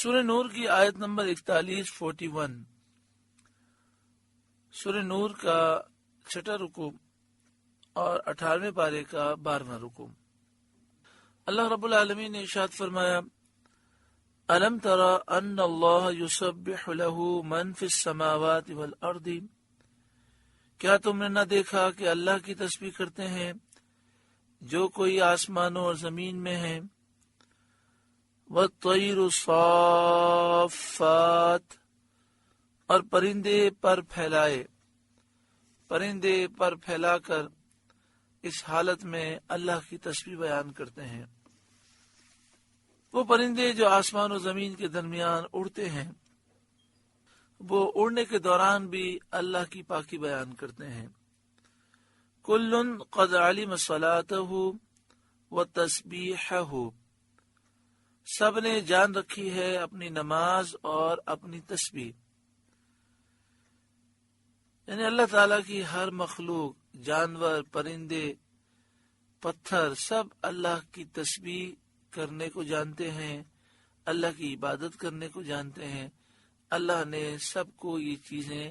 سورہ نور کی آیت نمبر 41 سورہ نور کا 6واں رکوع اور 18ویں پارے کا 12واں رکوع۔ اللہ رب العالمین نے ارشاد فرمایا، الم تر ان اللہ یسبح له من فی السماوات والارض، کیا تم نے نہ دیکھا کہ اللہ کی تسبیح کرتے ہیں جو کوئی آسمانوں اور زمین میں ہیں، والطیر صافات، اور پرندے پر پھیلا کر اس حالت میں اللہ کی تسبیح بیان کرتے ہیں۔ وہ پرندے جو آسمان و زمین کے درمیان اڑتے ہیں، وہ اڑنے کے دوران بھی اللہ کی پاکی بیان کرتے ہیں۔ کل قد علم صلاتہ وتسبیحہ، سب نے جان رکھی ہے اپنی نماز اور اپنی تسبیح۔ یعنی اللہ تعالیٰ کی ہر مخلوق، جانور، پرندے، پتھر، سب اللہ کی تسبیح کرنے کو جانتے ہیں، اللہ کی عبادت کرنے کو جانتے ہیں۔ اللہ نے سب کو یہ چیزیں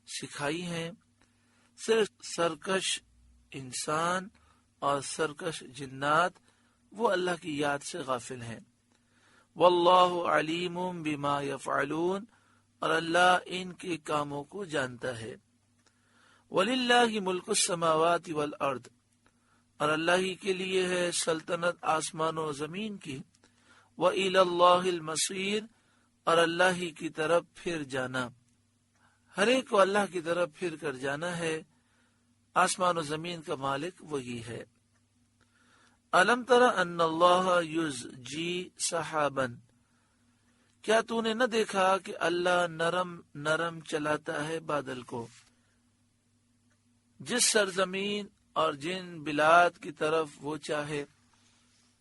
سکھائی ہیں، صرف سرکش انسان اور سرکش جنات وہ اللہ کی یاد سے غافل ہیں۔ واللہ علیم بما یفعلون، اور اللہ ان کے کاموں کو جانتا ہے۔ وَلِلَّهِ مُلْكُ السَّمَاوَاتِ وَالْأَرْضِ، اور اللہ ہی کے لیے ہے سلطنت آسمان و زمین کی۔ وَإِلَى اللَّهِ الْمَصِيرُ، اور اللہ ہی کی طرف پھر جانا، ہر ایک کو اللہ کی طرف پھر کر جانا ہے۔ آسمان و زمین کا مالک وہی ہے۔ الم تر ان اللہ یزجی سحابا، کیا تو نے نہ دیکھا کہ اللہ نرم نرم چلاتا ہے بادل کو، جس سرزمین اور جن بلاد کی طرف وہ چاہے،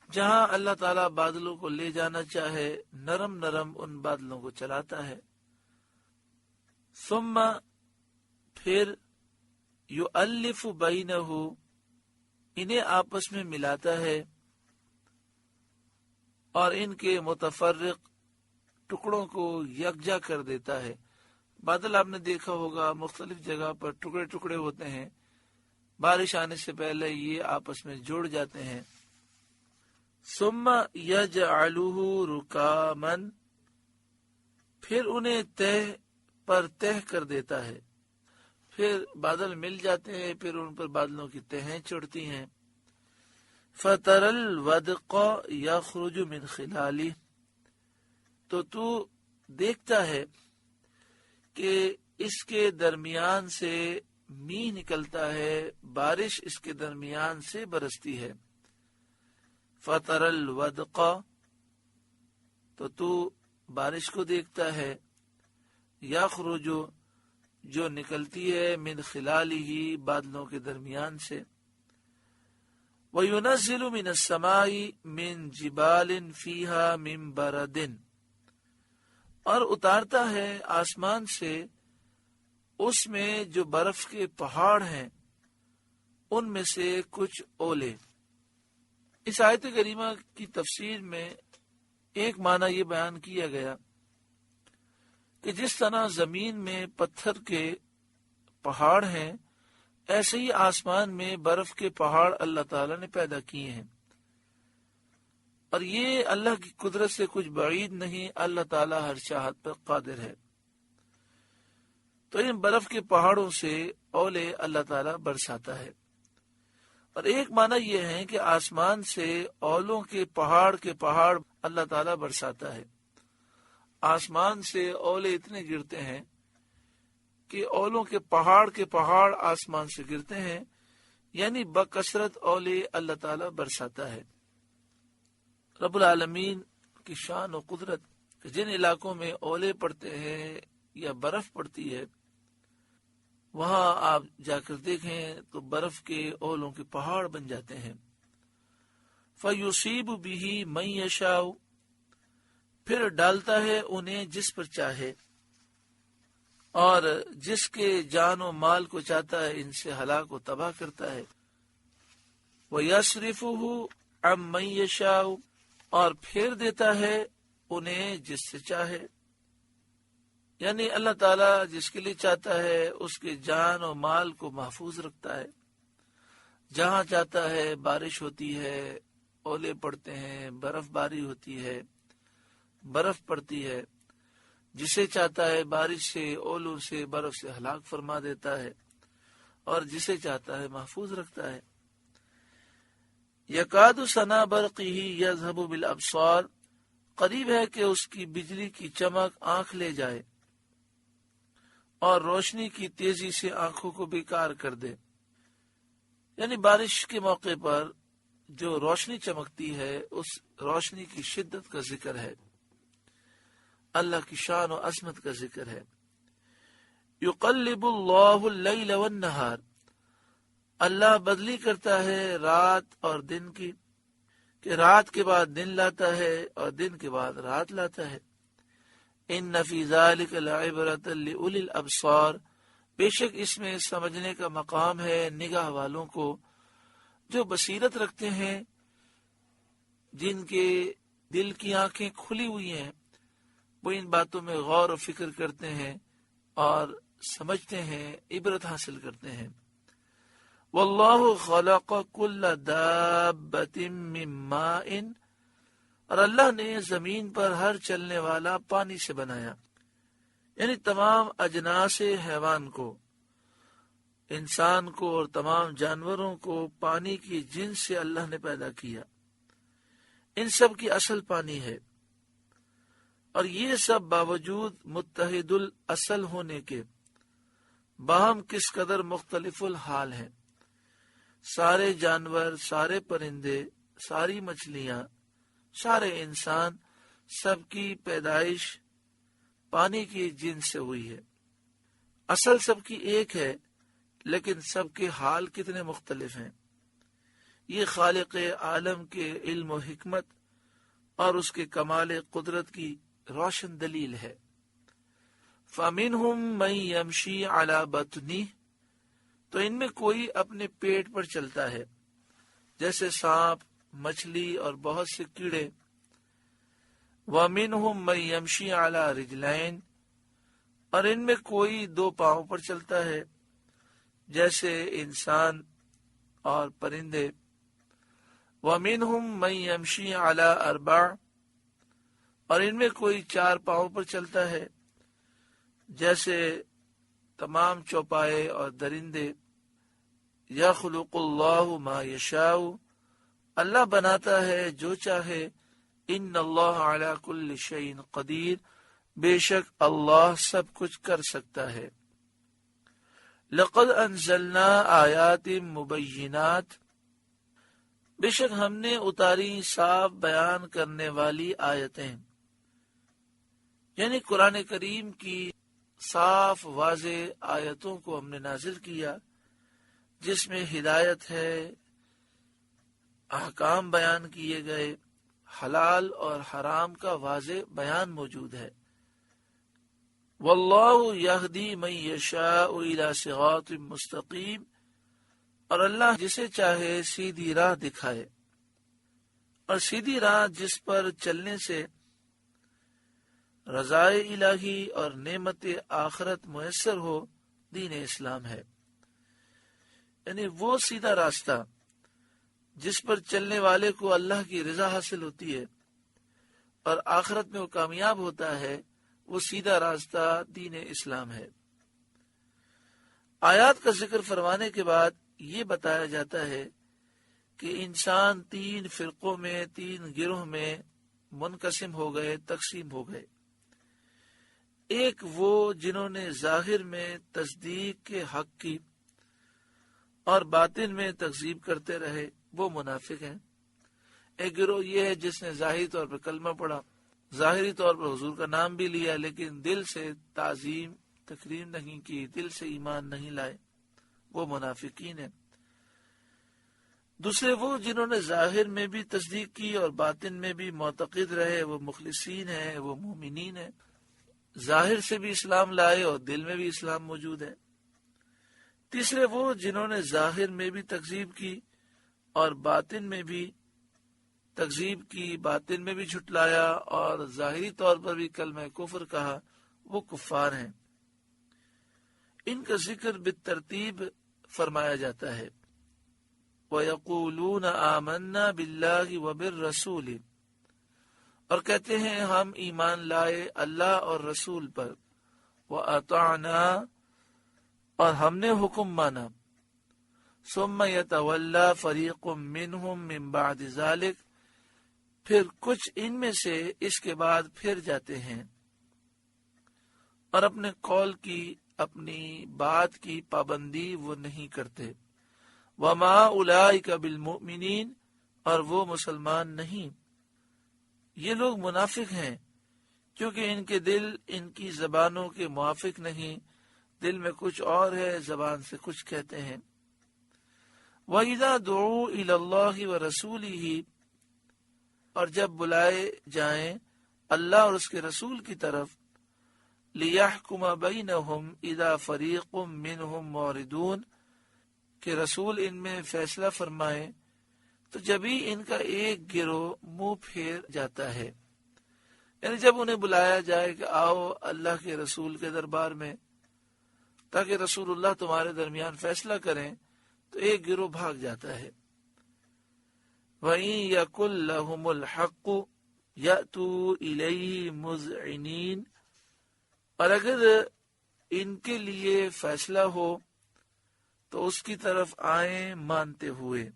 جہاں اللہ تعالیٰ بادلوں کو لے جانا چاہے نرم نرم ان بادلوں کو چلاتا ہے۔ ثم پھر یؤلف بینہ، انہیں آپس میں ملاتا ہے اور ان کے متفرق ٹکڑوں کو یکجا کر دیتا ہے۔ بادل آپ نے دیکھا ہوگا مختلف جگہ پر ٹکڑے ٹکڑے ہوتے ہیں، بارش آنے سے پہلے یہ آپس میں جڑ جاتے ہیں۔ ثم یجعلہ رکاما، پھر انہیں تہ پر تہ کر دیتا ہے، پھر بادل مل جاتے ہیں، پھر ان پر بادلوں کی تہیں چڑھتی ہیں۔ فَتَرَى الْوَدْقَ يَخْرُجُ مِنْ خِلَالِهِ، تو دیکھتا ہے کہ اس کے درمیان سے میਂہ نکلتا ہے، بارش اس کے درمیان سے برستی ہے۔ فَتَرَى الْوَدْقَ، تو بارش کو دیکھتا ہے، یخرج، جو نکلتی ہے، من خلالہ، بادلوں کے درمیان سے۔ وَيُنَزِّلُ مِنَ السَّمَاءِ مِن جِبَالٍ فِيهَا مِن بَرَدٍ، اور اتارتا ہے آسمان سے اس میں جو برف کے پہاڑ ہیں ان میں سے کچھ اولے۔ اس آیت کریمہ کی تفسیر میں ایک معنی یہ بیان کیا گیا کہ جس طرح زمین میں پتھر کے پہاڑ ہیں، ایسے ہی آسمان میں برف کے پہاڑ اللہ تعالیٰ نے پیدا کیے ہیں، اور یہ اللہ کی قدرت سے کچھ بعید نہیں، اللہ تعالیٰ ہر چاہت پر قادر ہے۔ تو ان برف کے پہاڑوں سے اولے اللہ تعالیٰ برساتا ہے۔ اور ایک معنی یہ ہے کہ آسمان سے اولوں کے پہاڑ اللہ تعالیٰ برساتا ہے۔ آسمان سے اولے اتنے گرتے ہیں کہ اولوں کے پہاڑ آسمان سے گرتے ہیں، یعنی بکثرت اولے اللہ تعالیٰ برساتا ہے۔ رب العالمین کی شان و قدرت، جن علاقوں میں اولے پڑتے ہیں یا برف پڑتی ہے، وہاں آپ جا کر دیکھیں تو برف کے اولوں کے پہاڑ بن جاتے ہیں۔ فَيُصِيبُ بِهِ مَن يَشَاءُ، پھر ڈالتا ہے انہیں جس پر چاہے، اور جس کے جان و مال کو چاہتا ہے ان سے ہلاک و تباہ کرتا ہے۔ وَيَصْرِفُهُ عَن مَن يَشَاءُ، اور پھیر دیتا ہے انہیں جس سے چاہے، یعنی اللہ تعالیٰ جس کے لیے چاہتا ہے اس کے جان و مال کو محفوظ رکھتا ہے۔ جہاں چاہتا ہے بارش ہوتی ہے، اولے پڑتے ہیں، برف باری ہوتی ہے، برف پڑتی ہے۔ جسے چاہتا ہے بارش سے، اولوں سے، برف سے ہلاک فرما دیتا ہے، اور جسے چاہتا ہے محفوظ رکھتا ہے۔ یکاد سنا برقہ یذہب بالابصار، قریب ہے کہ اس کی بجلی کی چمک آنکھ لے جائے اور روشنی کی تیزی سے آنکھوں کو بیکار کر دے۔ یعنی بارش کے موقع پر جو روشنی چمکتی ہے اس روشنی کی شدت کا ذکر ہے، اللہ کی شان و عظمت کا ذکر ہے۔ یقلب اللہ اللیل والنہار، اللہ بدلی کرتا ہے رات اور دن کی، کہ رات کے بعد دن لاتا ہے اور دن کے بعد رات لاتا ہے۔ ان فی ذلک لعبرۃ لأولی الابصار، بے شک اس میں سمجھنے کا مقام ہے نگاہ والوں کو جو بصیرت رکھتے ہیں، جن کے دل کی آنکھیں کھلی ہوئی ہیں، وہ ان باتوں میں غور و فکر کرتے ہیں اور سمجھتے ہیں، عبرت حاصل کرتے ہیں۔ واللہ خلق کل دابۃ من ماء، اور اللہ نے زمین پر ہر چلنے والا پانی سے بنایا، یعنی تمام اجناس حیوان کو، انسان کو اور تمام جانوروں کو پانی کی جنس سے اللہ نے پیدا کیا۔ ان سب کی اصل پانی ہے، اور یہ سب باوجود متحد الاصل ہونے کے باہم کس قدر مختلف الحال ہیں۔ سارے جانور، سارے پرندے، ساری مچھلیاں، سارے انسان، سب کی پیدائش پانی کی جنس سے ہوئی ہے۔ اصل سب کی ایک ہے، لیکن سب کے حال کتنے مختلف ہیں۔ یہ خالق عالم کے علم و حکمت اور اس کے کمال قدرت کی روشن دلیل ہے۔ فَمِنْهُمْ مَنْ يَمْشِي عَلَى بَطْنِهِ، تو ان میں کوئی اپنے پیٹ پر چلتا ہے، جیسے سانپ، مچھلی اور بہت سے کیڑے۔ وَمِنْهُمْ مَنْ يَمْشِي عَلَى رِجْلَيْنِ، اور ان میں کوئی دو پاؤں پر چلتا ہے، جیسے انسان اور پرندے۔ وَمِنْهُمْ مَنْ يَمْشِي عَلَى أَرْبَعٍ، اور ان میں کوئی چار پاؤں پر چلتا ہے، جیسے تمام چوپائے اور درندے۔ یخلق اللہ ما یشاء، اللہ بناتا ہے جو چاہے۔ ان اللہ علی کل شیء قدیر، بے شک اللہ سب کچھ کر سکتا ہے۔ لقد انزلنا آیات مبینات، بے شک ہم نے اتاری صاف بیان کرنے والی آیتیں، یعنی قرآن کریم کی صاف واضح آیتوں کو ہم نے نازل کیا، جس میں ہدایت ہے، احکام بیان کیے گئے، حلال اور حرام کا واضح بیان موجود ہے۔ واللہ یہدی من یشاء الی صراط مستقیم، اور اللہ جسے چاہے سیدھی راہ دکھائے، اور سیدھی راہ جس پر چلنے سے رضائے الہی اور نعمت آخرت میسر ہو، دین اسلام ہے۔ یعنی وہ سیدھا راستہ جس پر چلنے والے کو اللہ کی رضا حاصل ہوتی ہے اور آخرت میں وہ کامیاب ہوتا ہے، وہ سیدھا راستہ دین اسلام ہے۔ آیات کا ذکر فرمانے کے بعد یہ بتایا جاتا ہے کہ انسان تین فرقوں میں، تین گروہ میں منقسم ہو گئے، تقسیم ہو گئے۔ ایک وہ جنہوں نے ظاہر میں تصدیق کے حق کی اور باطن میں تکذیب کرتے رہے، وہ منافق ہیں۔ ایک گروہ یہ ہے جس نے ظاہری طور پر کلمہ پڑھا، ظاہری طور پر حضور کا نام بھی لیا، لیکن دل سے تعظیم تکریم نہیں کی، دل سے ایمان نہیں لائے، وہ منافقین ہیں۔ دوسرے وہ جنہوں نے ظاہر میں بھی تصدیق کی اور باطن میں بھی معتقد رہے، وہ مخلصین ہیں، وہ مومنین ہیں، ظاہر سے بھی اسلام لائے اور دل میں بھی اسلام موجود ہے۔ تیسرے وہ جنہوں نے ظاہر میں بھی تکذیب کی اور باطن میں بھی تکذیب کی، باطن میں بھی جھٹلایا اور ظاہری طور پر بھی کلمہ کفر کہا، وہ کفار ہیں۔ ان کا ذکر بالترتیب فرمایا جاتا ہے۔ وَيَقُولُونَ آمَنَّا بِاللَّهِ وَبِالرَّسُولِ، اور کہتے ہیں ہم ایمان لائے اللہ اور رسول پر، وَأَطَعْنَا، اور ہم نے حکم مانا، ثُمَّ يَتَوَلَّى فَرِيقٌ مِّنْهُمْ مِّن بَعْدِ ذَلِكَ، پھر کچھ ان میں سے اس کے بعد پھر جاتے ہیں اور اپنے قول کی، اپنی بات کی پابندی وہ نہیں کرتے۔ وَمَا أُولَئِكَ بِالْمُؤْمِنِينَ، اور وہ مسلمان نہیں۔ یہ لوگ منافق ہیں کیونکہ ان کے دل ان کی زبانوں کے موافق نہیں، دل میں کچھ اور ہے، زبان سے کچھ کہتے ہیں۔ وَإِذَا دُعُوا إِلَى اللَّهِ وَرَسُولِهِ، اور جب بلائے جائیں اللہ اور اس کے رسول کی طرف، لِيَحْكُمَ بَيْنَهُمْ إِذَا فَرِيقٌ مِّنْهُمْ مُعْرِضُونَ، کہ رسول ان میں فیصلہ فرمائے تو جبھی ان کا ایک گروہ منہ پھیر جاتا ہے، یعنی جب انہیں بلایا جائے کہ آؤ اللہ کے رسول کے دربار میں تاکہ رسول اللہ تمہارے درمیان فیصلہ کریں، تو ایک گروہ بھاگ جاتا ہے۔ وَإِن يَكُن لَّهُمُ الْحَقُّ يَأْتُوا إِلَيْهِ مُذْعِنِينَ، اور اگر ان کے لیے فیصلہ ہو تو اس کی طرف آئیں مانتے ہوئے۔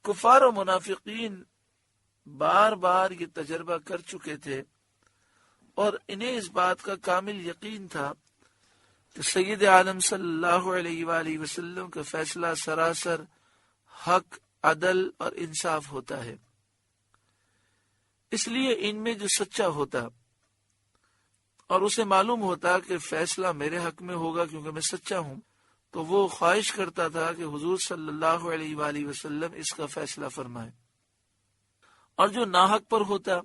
کفار و منافقین بار بار یہ تجربہ کر چکے تھے اور انہیں اس بات کا کامل یقین تھا کہ سید عالم صلی اللہ علیہ وآلہ وسلم کا فیصلہ سراسر حق، عدل اور انصاف ہوتا ہے۔ اس لیے ان میں جو سچا ہوتا اور اسے معلوم ہوتا کہ فیصلہ میرے حق میں ہوگا کیونکہ میں سچا ہوں، تو وہ خواہش کرتا تھا کہ حضور صلی اللہ علیہ وآلہ وسلم اس کا فیصلہ فرمائے، اور جو ناحق پر ہوتا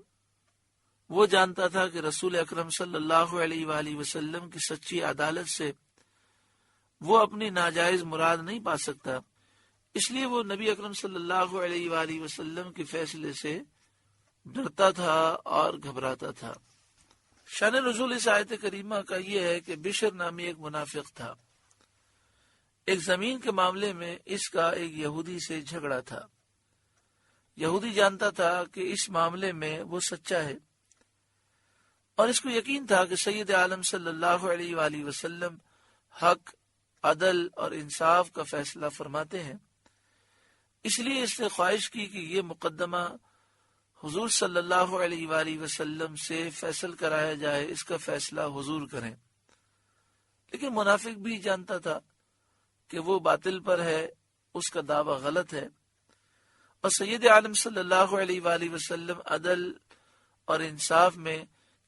وہ جانتا تھا کہ رسول اکرم صلی اللہ علیہ وآلہ وسلم کی سچی عدالت سے وہ اپنی ناجائز مراد نہیں پا سکتا، اس لیے وہ نبی اکرم صلی اللہ علیہ وآلہ وسلم کے فیصلے سے ڈرتا تھا اور گھبراتا تھا۔ شان نزول اس آیت کریمہ کا یہ ہے کہ بشر نامی ایک منافق تھا۔ ایک زمین کے معاملے میں اس کا ایک یہودی سے جھگڑا تھا۔ یہودی جانتا تھا کہ اس معاملے میں وہ سچا ہے اور اس کو یقین تھا کہ سید عالم صلی اللہ علیہ وآلہ وسلم حق، عدل اور انصاف کا فیصلہ فرماتے ہیں، اس لیے اس نے خواہش کی کہ یہ مقدمہ حضور صلی اللہ علیہ وآلہ وسلم سے فیصل کرایا جائے، اس کا فیصلہ حضور کریں۔ لیکن منافق بھی جانتا تھا کہ وہ باطل پر ہے، اس کا دعویٰ غلط ہے، اور سید عالم صلی اللہ علیہ وآلہ وسلم عدل اور انصاف میں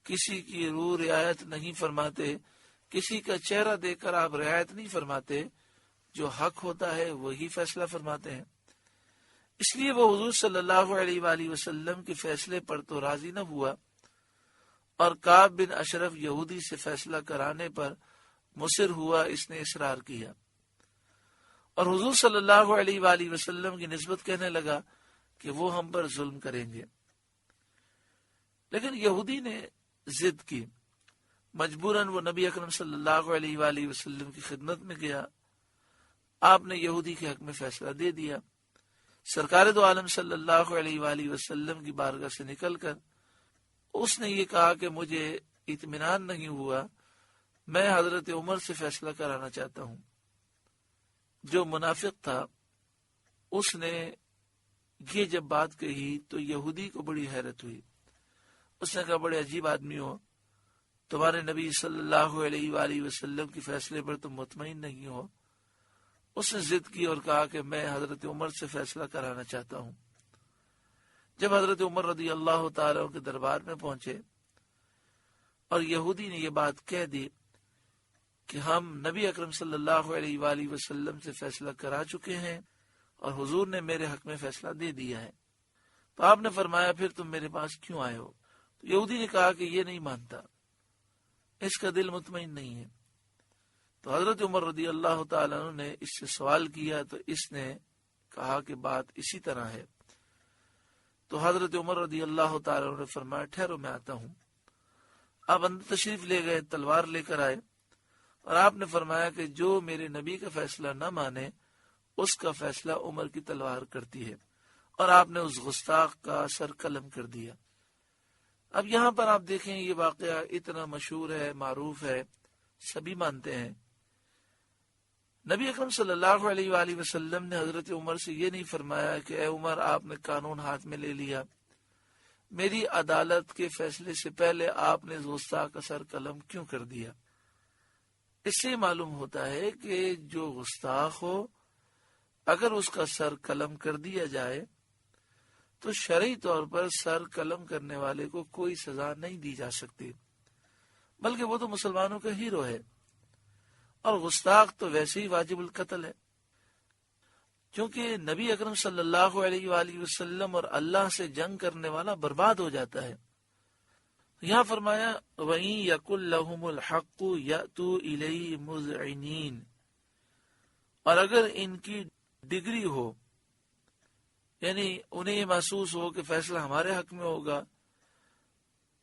کسی کی روح رعایت نہیں فرماتے، کسی کا چہرہ دیکھ کر آپ رعایت نہیں فرماتے، جو حق ہوتا ہے وہی فیصلہ فرماتے ہیں۔ اس لیے وہ حضور صلی اللہ علیہ وآلہ وسلم کے فیصلے پر تو راضی نہ ہوا اور کعب بن اشرف یہودی سے فیصلہ کرانے پر مصر ہوا، اس نے اصرار کیا اور حضور صلی اللہ علیہ وآلہ وسلم کی نسبت کہنے لگا کہ وہ ہم پر ظلم کریں گے۔ لیکن یہودی نے ضد کی، مجبوراً وہ نبی اکرم صلی اللہ علیہ وآلہ وسلم کی خدمت میں گیا۔ آپ نے یہودی کے حق میں فیصلہ دے دیا۔ سرکار دو عالم صلی اللہ علیہ وآلہ وسلم کی بارگاہ سے نکل کر اس نے یہ کہا کہ مجھے اطمینان نہیں ہوا، میں حضرت عمر سے فیصلہ کرانا چاہتا ہوں۔ جو منافق تھا اس نے یہ جب بات کہی تو یہودی کو بڑی حیرت ہوئی۔ اس نے کہا بڑے عجیب آدمی ہو، تمہارے نبی صلی اللہ علیہ وآلہ وسلم کے فیصلے پر تم مطمئن نہیں ہو۔ اس نے ضد کی اور کہا کہ میں حضرت عمر سے فیصلہ کرانا چاہتا ہوں۔ جب حضرت عمر رضی اللہ تعالیٰ کے دربار میں پہنچے اور یہودی نے یہ بات کہہ دی کہ ہم نبی اکرم صلی اللہ علیہ وآلہ وسلم سے فیصلہ کرا چکے ہیں اور حضور نے میرے حق میں فیصلہ دے دیا ہے، تو آپ نے فرمایا پھر تم میرے پاس کیوں آئے ہو؟ تو یہودی نے کہا کہ یہ نہیں مانتا، اس کا دل مطمئن نہیں ہے۔ تو حضرت عمر رضی اللہ تعالیٰ عنہ نے اس سے سوال کیا تو اس نے کہا کہ بات اسی طرح ہے، تو حضرت عمر رضی اللہ تعالیٰ عنہ نے فرمایا ٹھہرو میں آتا ہوں. آپ اندر تشریف لے گئے, تلوار لے کر آئے, اور آپ نے فرمایا کہ جو میرے نبی کا فیصلہ نہ مانے اس کا فیصلہ عمر کی تلوار کرتی ہے, اور آپ نے اس گستاخ کا سر قلم کر دیا. اب یہاں پر آپ دیکھیں یہ واقعہ اتنا مشہور ہے, معروف ہے, سبھی مانتے ہیں. نبی اکرم صلی اللہ علیہ وآلہ وسلم نے حضرت عمر سے یہ نہیں فرمایا کہ اے عمر آپ نے قانون ہاتھ میں لے لیا, میری عدالت کے فیصلے سے پہلے آپ نے گستاخ کا سر قلم کیوں کر دیا. اس سے معلوم ہوتا ہے کہ جو گستاخ ہو اگر اس کا سر قلم کر دیا جائے تو شرعی طور پر سر قلم کرنے والے کو کوئی سزا نہیں دی جا سکتی, بلکہ وہ تو مسلمانوں کا ہیرو ہے, اور گستاخ تو ویسے ہی واجب القتل ہے, کیونکہ نبی اکرم صلی اللہ علیہ وآلہ وسلم اور اللہ سے جنگ کرنے والا برباد ہو جاتا ہے. یہاں فرمایا وَإِن يَكُن لَّهُمُ الْحَقُّ يَأْتُوا إِلَيْهِ مُذْعِنِينَ, اور اگر ان کی ڈگری ہو, یعنی انہیں یہ محسوس ہو کہ فیصلہ ہمارے حق میں ہوگا,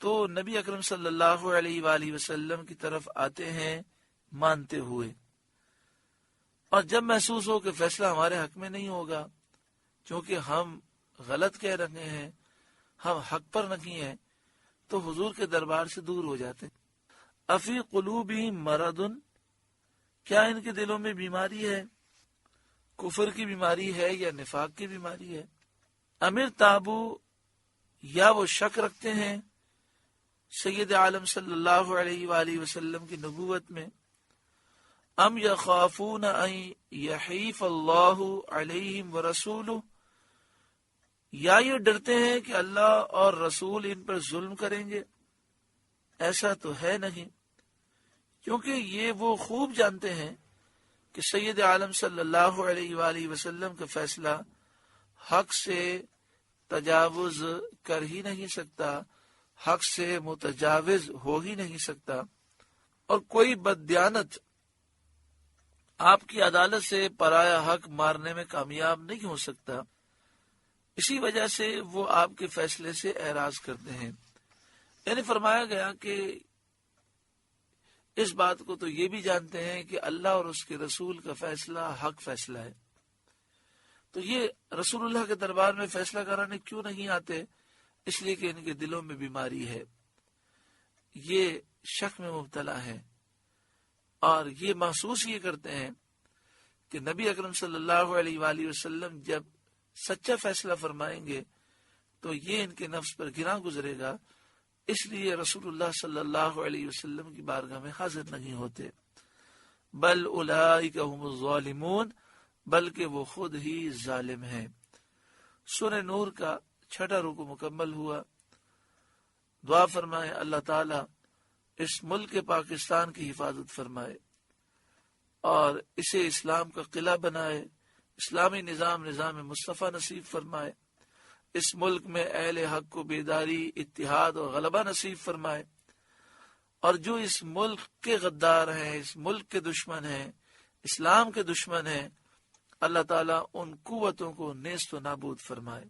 تو نبی اکرم صلی اللہ علیہ وآلہ وسلم کی طرف آتے ہیں مانتے ہوئے, اور جب محسوس ہو کہ فیصلہ ہمارے حق میں نہیں ہوگا چونکہ ہم غلط کہہ رہے ہیں, ہم حق پر نہیں ہیں, تو حضور کے دربار سے دور ہو جاتے. افی قلوبہم مرض, کیا ان کے دلوں میں بیماری ہے, کفر کی بیماری ہے یا نفاق کی بیماری ہے. امر تابو, یا وہ شک رکھتے ہیں سید عالم صلی اللہ علیہ وآلہ وسلم کی نبوت میں. ام یخافون ان یحیف اللہ علیہم ورسولہ, یا یہ ڈرتے ہیں کہ اللہ اور رسول ان پر ظلم کریں گے. ایسا تو ہے نہیں, کیونکہ یہ وہ خوب جانتے ہیں کہ سید عالم صلی اللہ علیہ وآلہ وسلم کا فیصلہ حق سے تجاوز کر ہی نہیں سکتا, حق سے متجاوز ہو ہی نہیں سکتا, اور کوئی بددیانت آپ کی عدالت سے پرایا حق مارنے میں کامیاب نہیں ہو سکتا. اسی وجہ سے وہ آپ کے فیصلے سے اعراض کرتے ہیں. یعنی فرمایا گیا کہ اس بات کو تو یہ بھی جانتے ہیں کہ اللہ اور اس کے رسول کا فیصلہ حق فیصلہ ہے, تو یہ رسول اللہ کے دربار میں فیصلہ کرانے کیوں نہیں آتے؟ اس لیے کہ ان کے دلوں میں بیماری ہے, یہ شک میں مبتلا ہے, اور یہ محسوس یہ کرتے ہیں کہ نبی اکرم صلی اللہ علیہ وآلہ وسلم جب سچا فیصلہ فرمائیں گے تو یہ ان کے نفس پر گراں گزرے گا, اس لیے رسول اللہ صلی اللہ علیہ وسلم کی بارگاہ میں حاضر نہیں ہوتے. بل اولئک هم الظالمون, بلکہ وہ خود ہی ظالم ہیں. سورہ نور کا 6واں رکوع مکمل ہوا. دعا فرمائے اللہ تعالی اس ملک پاکستان کی حفاظت فرمائے اور اسے اسلام کا قلعہ بنائے, اسلامی نظام مصطفیٰ نصیب فرمائے, اس ملک میں اہل حق کو بیداری, اتحاد اور غلبہ نصیب فرمائے, اور جو اس ملک کے غدار ہیں, اس ملک کے دشمن ہیں, اسلام کے دشمن ہیں, اللہ تعالیٰ ان قوتوں کو نیست و نابود فرمائے.